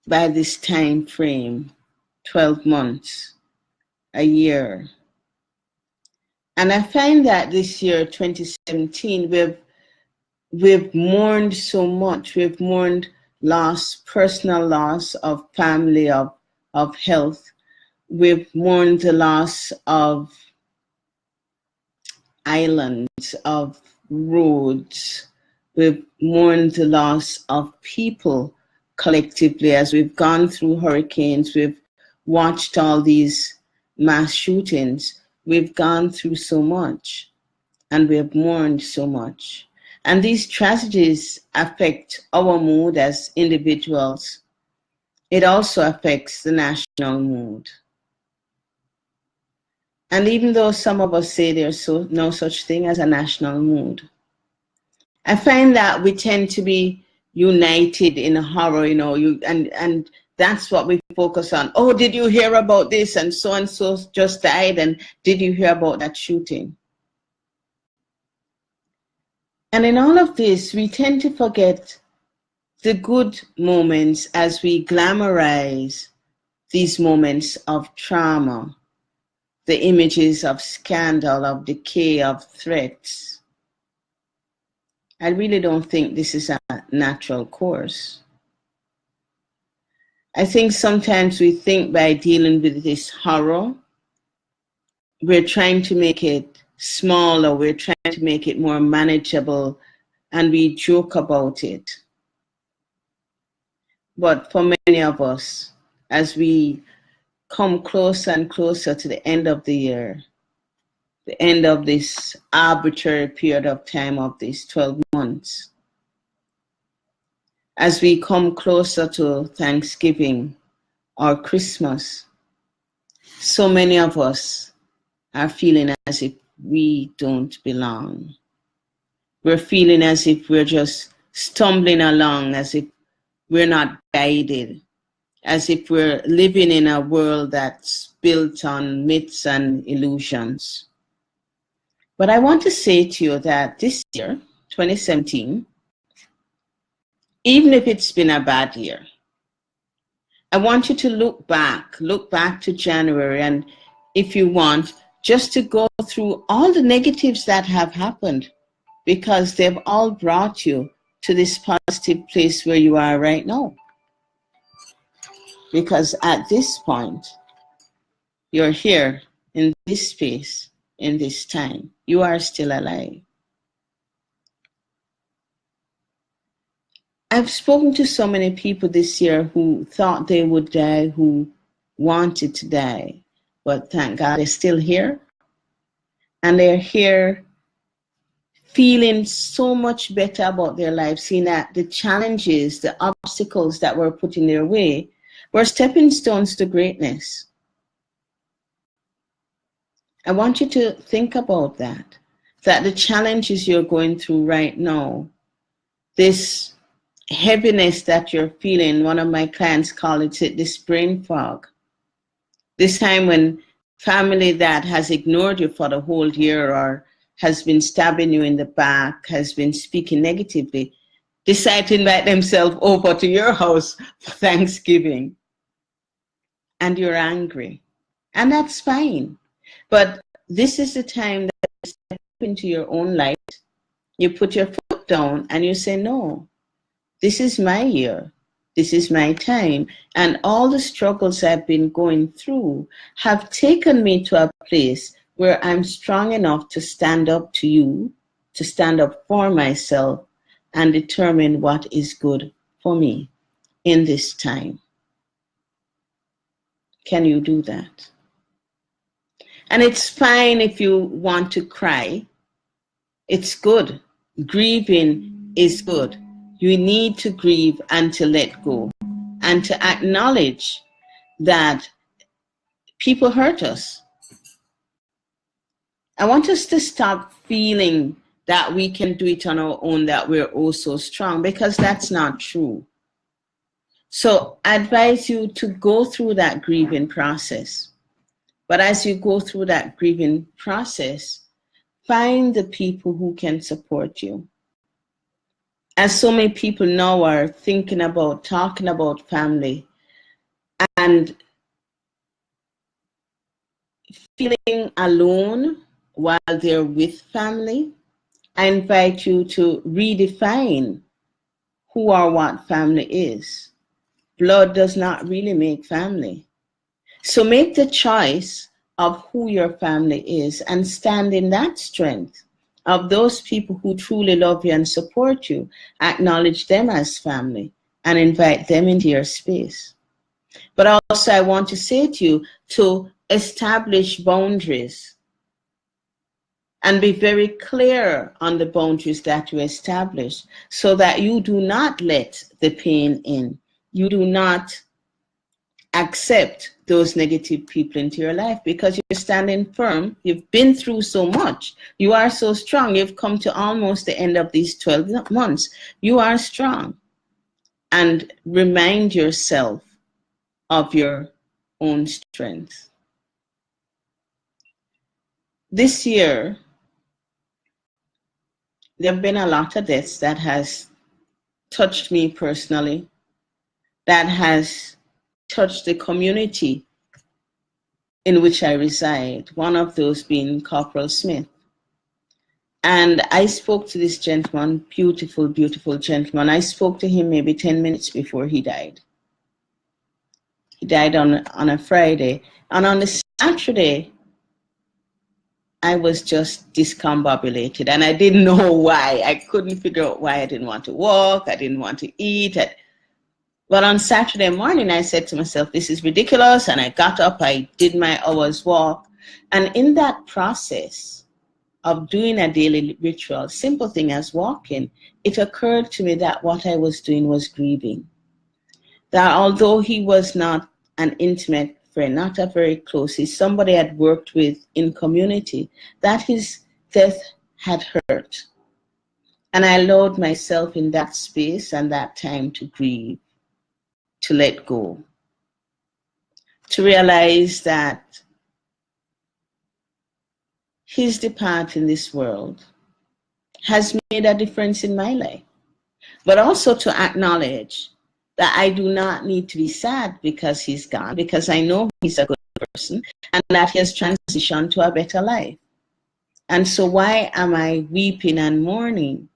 by this time frame, 12 months, a year. And I find that this year, 2017, we've mourned so much. We've mourned loss, personal loss of family, of health. We've mourned the loss of islands, of roads. We've mourned the loss of people collectively as we've gone through hurricanes. We've watched all these mass shootings. We've gone through so much and we have mourned so much. And these tragedies affect our mood as individuals. It also affects the national mood. And even though some of us say there's no such thing as a national mood, I find that we tend to be united in horror, and that's what we focus on. Oh, did you hear about this? And so just died. And did you hear about that shooting? And in all of this, we tend to forget the good moments as we glamorize these moments of trauma, the images of scandal, of decay, of threats. I really don't think this is a natural course. I think sometimes we think by dealing with this horror, we're trying to make it smaller, we're trying to make it more manageable, and we joke about it. But for many of us, as we come closer and closer to the end of the year, the end of this arbitrary period of time of these 12 months, as we come closer to Thanksgiving or Christmas, so many of us are feeling as if we don't belong. We're feeling as if we're just stumbling along, as if we're not guided, as if we're living in a world that's built on myths and illusions. But I want to say to you that this year, 2017, even if it's been a bad year, I want you to look back to January, and if you want, just to go through all the negatives that have happened, because they've all brought you to this positive place where you are right now. Because at this point, you're here in this space, in this time. You are still alive. I've spoken to so many people this year who thought they would die, who wanted to die, but thank God they're still here. And they're here feeling so much better about their lives, seeing that the challenges, the obstacles that were put in their way were stepping stones to greatness. I want you to think about that the challenges you're going through right now, this heaviness that you're feeling, one of my clients calls it this brain fog. This time when family that has ignored you for the whole year or has been stabbing you in the back, has been speaking negatively, decide to invite themselves over to your house for Thanksgiving. And you're angry. And that's fine. But this is the time that you step into your own light. You put your foot down and you say, no, this is my year. This is my time. And all the struggles I've been going through have taken me to a place where I'm strong enough to stand up to you, to stand up for myself, and determine what is good for me in this time. Can you do that? And it's fine if you want to cry. It's good. Grieving is good. You need to grieve and to let go and to acknowledge that people hurt us. I want us to stop feeling that we can do it on our own, that we're oh so strong, because that's not true. So I advise you to go through that grieving process. But as you go through that grieving process, find the people who can support you. As so many people now are thinking about, talking about family, and feeling alone while they're with family, I invite you to redefine who or what family is. Blood does not really make family. So make the choice of who your family is and stand in that strength of those people who truly love you and support you. Acknowledge them as family and invite them into your space. But also I want to say to you to establish boundaries and be very clear on the boundaries that you establish so that you do not let the pain in. You do not accept those negative people into your life because you're standing firm. You've been through so much. You are so strong. You've come to almost the end of these 12 months. You are strong. And remind yourself of your own strength. This year, there have been a lot of deaths that has touched me personally, that has touched the community in which I reside, one of those being Corporal Smith. And I spoke to this gentleman, beautiful, beautiful gentleman. I spoke to him maybe 10 minutes before he died. He died on a Friday. And on the Saturday, I was just discombobulated. And I didn't know why. I couldn't figure out why I didn't want to walk. I didn't want to eat. But on Saturday morning, I said to myself, this is ridiculous. And I got up, I did my hour's walk. And in that process of doing a daily ritual, simple thing as walking, it occurred to me that what I was doing was grieving. That although he was not an intimate friend, not a very close, he's somebody I'd worked with in community, that his death had hurt. And I allowed myself in that space and that time to grieve, to let go, to realize that his departure in this world has made a difference in my life, but also to acknowledge that I do not need to be sad because he's gone, because I know he's a good person and that he has transitioned to a better life. And so why am I weeping and mourning?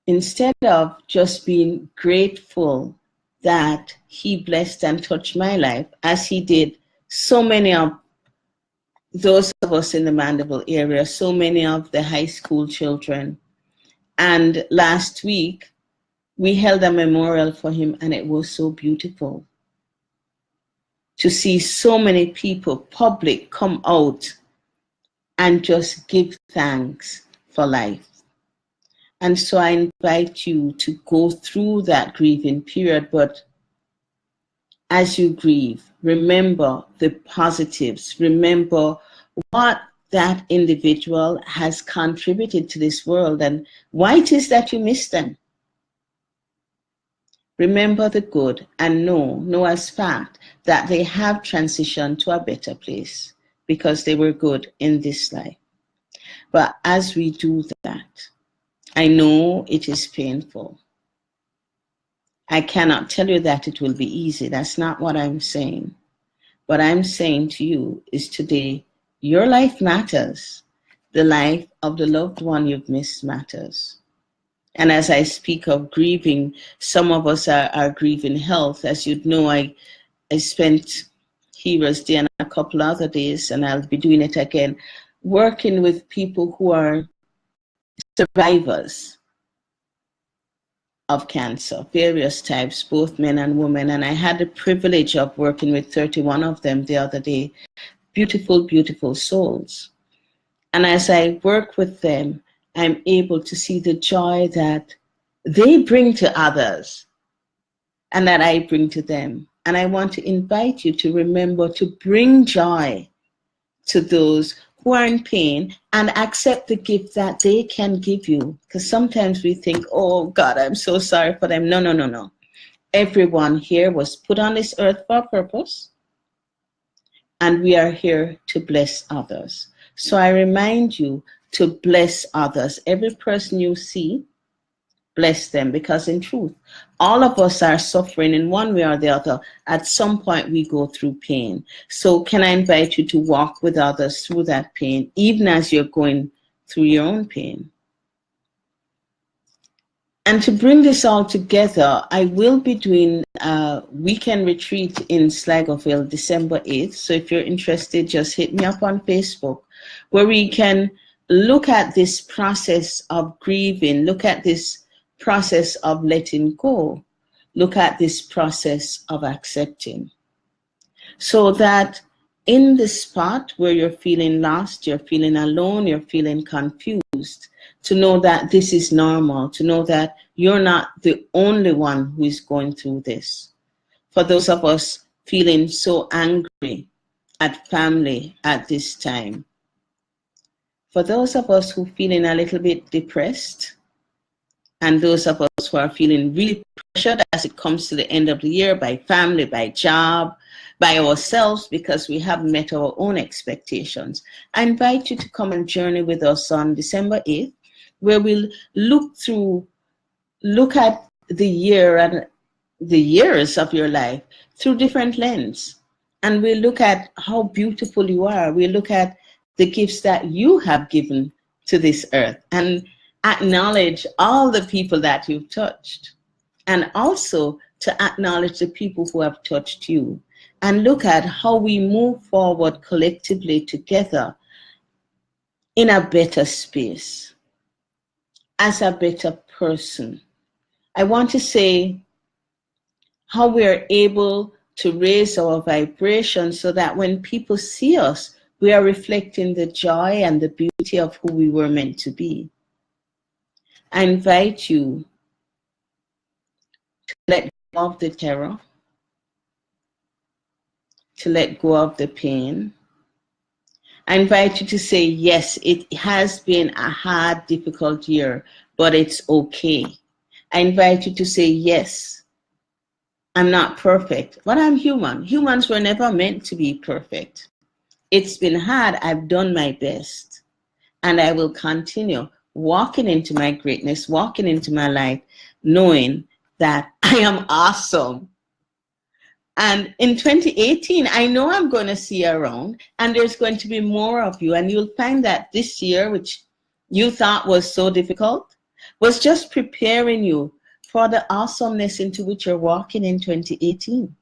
Instead of just being grateful that he blessed and touched my life, as he did so many of those of us in the Mandeville area, so many of the high school children. And last week, we held a memorial for him, and it was so beautiful to see so many people, public, come out and just give thanks for life. And so I invite you to go through that grieving period, but as you grieve, remember the positives. Remember what that individual has contributed to this world and why it is that you miss them. Remember the good and know as fact that they have transitioned to a better place because they were good in this life. But as we do that, I know it is painful. I cannot tell you that it will be easy. That's not what I'm saying. What I'm saying to you is today, your life matters. The life of the loved one you've missed matters. And as I speak of grieving, some of us are grieving health. As you'd know, I spent Heroes Day and a couple other days, and I'll be doing it again, working with people who are survivors of cancer, various types, both men and women. And I had the privilege of working with 31 of them the other day. Beautiful, beautiful souls. And as I work with them, I'm able to see the joy that they bring to others and that I bring to them. And I want to invite you to remember to bring joy to those who are in pain and accept the gift that they can give you. Because sometimes we think, oh God, I'm so sorry for them. No. Everyone here was put on this earth for a purpose, and we are here to bless others. So I remind you to bless others. Every person you see, bless them, because in truth, all of us are suffering in one way or the other. At some point, we go through pain. So can I invite you to walk with others through that pain, even as you're going through your own pain? And to bring this all together, I will be doing a weekend retreat in Sligoville, December 8th. So if you're interested, just hit me up on Facebook, where we can look at this process of grieving, look at this process of letting go, look at this process of accepting. So that in the spot where you're feeling lost, you're feeling alone, you're feeling confused, to know that this is normal, to know that you're not the only one who is going through this. For those of us feeling so angry at family at this time, for those of us who are feeling a little bit depressed, and those of us who are feeling really pressured as it comes to the end of the year by family, by job, by ourselves, because we haven't met our own expectations, I invite you to come and journey with us on December 8th, where we'll look at the year and the years of your life through different lenses. And we'll look at how beautiful you are. We'll look at the gifts that you have given to this earth and acknowledge all the people that you've touched, and also to acknowledge the people who have touched you, and look at how we move forward collectively together in a better space, as a better person. I want to say how we are able to raise our vibration so that when people see us, we are reflecting the joy and the beauty of who we were meant to be. I invite you to let go of the terror, to let go of the pain. I invite you to say, yes, it has been a hard, difficult year, but it's okay. I invite you to say, yes, I'm not perfect, but I'm human. Humans were never meant to be perfect. It's been hard. I've done my best. And I will continue walking into my greatness, walking into my life, knowing that I am awesome. And in 2018, I know I'm going to see you around, and there's going to be more of you. And you'll find that this year, which you thought was so difficult, was just preparing you for the awesomeness into which you're walking in 2018.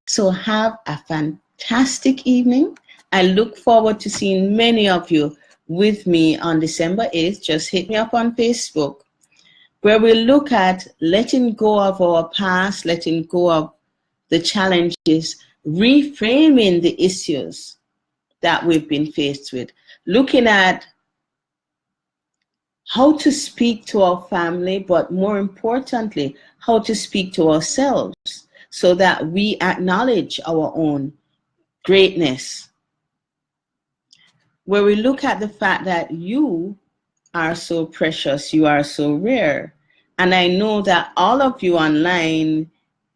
So have a fantastic evening. I look forward to seeing many of you with me on December 8th. Just hit me up on Facebook, where we'll look at letting go of our past, letting go of the challenges, reframing the issues that we've been faced with, looking at how to speak to our family, but more importantly, how to speak to ourselves so that we acknowledge our own greatness, where we look at the fact that you are so precious, you are so rare. And I know that all of you online,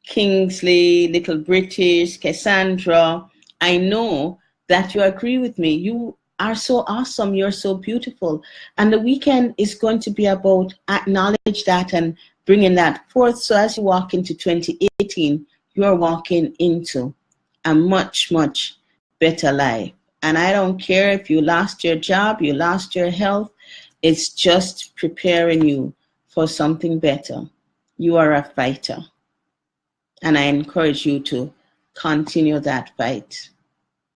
Kingsley, Little British, Cassandra, I know that you agree with me. You are so awesome, you're so beautiful. And the weekend is going to be about acknowledge that and bringing that forth. So as you walk into 2018, you're walking into a much, much better life. And I don't care if you lost your job, you lost your health, it's just preparing you for something better. You are a fighter. And I encourage you to continue that fight.